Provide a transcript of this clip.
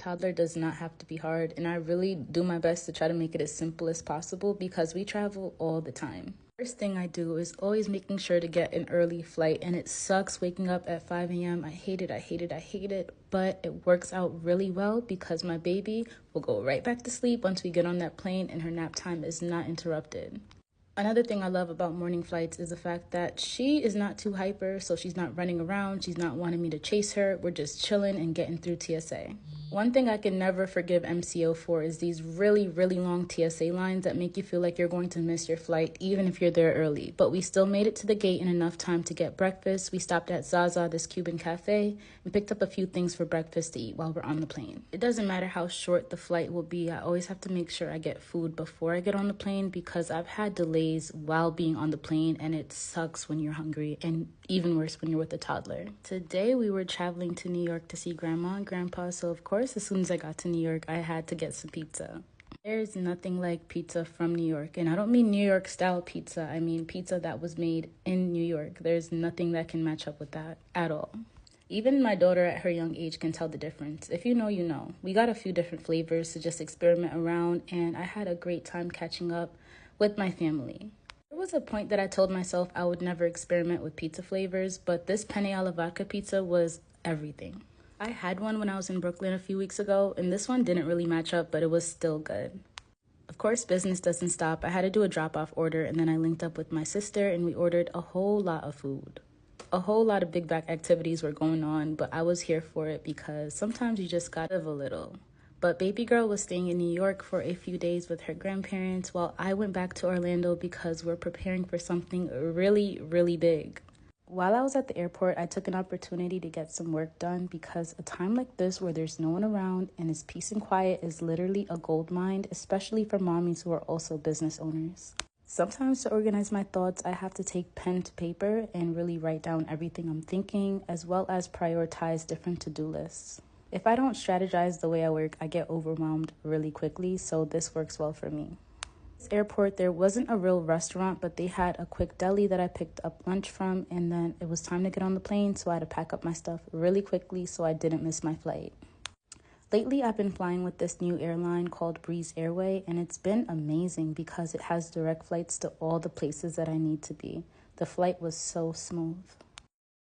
Toddler does not have to be hard, and I really do my best to try to make it as simple as possible because we travel all the time. First thing I do is always making sure to get an early flight, and it sucks waking up at 5 a.m. I hate it, but it works out really well because my baby will go right back to sleep once we get on that plane and her nap time is not interrupted. Another thing I love about morning flights is the fact that she is not too hyper, so she's not running around, she's not wanting me to chase her, we're just chilling and getting through TSA. One thing I can never forgive MCO for is these really long TSA lines that make you feel like you're going to miss your flight even if you're there early. But we still made it to the gate in enough time to get breakfast. We stopped at Zaza, this Cuban cafe, and picked up a few things for breakfast to eat while we're on the plane. It doesn't matter how short the flight will be, I always have to make sure I get food before I get on the plane because I've had delays while being on the plane and it sucks when you're hungry, and even worse when you're with a toddler. Today we were traveling to New York to see Grandma and Grandpa, so of course as soon as I got to New York I had to get some pizza. There's nothing like pizza from New York, and I don't mean New York style pizza, I mean pizza that was made in New York. There's nothing that can match up with that at all. Even my daughter at her young age can tell the difference. If you know, you know. We got a few different flavors to just experiment around, and I had a great time catching up with my family. There was a point that I told myself I would never experiment with pizza flavors, but this penne alla vodka pizza was everything. I had one when I was in Brooklyn a few weeks ago, and this one didn't really match up, but it was still good. Of course, business doesn't stop. I had to do a drop-off order, and then I linked up with my sister, and we ordered a whole lot of food. A whole lot of big back activities were going on, but I was here for it because sometimes you just gotta live a little. But baby girl was staying in New York for a few days with her grandparents while I went back to Orlando because we're preparing for something really big. While I was at the airport, I took an opportunity to get some work done because a time like this where there's no one around and it's peace and quiet is literally a gold mine, especially for mommies who are also business owners. Sometimes to organize my thoughts, I have to take pen to paper and really write down everything I'm thinking, as well as prioritize different to-do lists. If I don't strategize the way I work, I get overwhelmed really quickly, so this works well for me. This airport, there wasn't a real restaurant, but they had a quick deli that I picked up lunch from, and then it was time to get on the plane, so I had to pack up my stuff really quickly so I didn't miss my flight. Lately, I've been flying with this new airline called Breeze Airway, and it's been amazing because it has direct flights to all the places that I need to be. The flight was so smooth.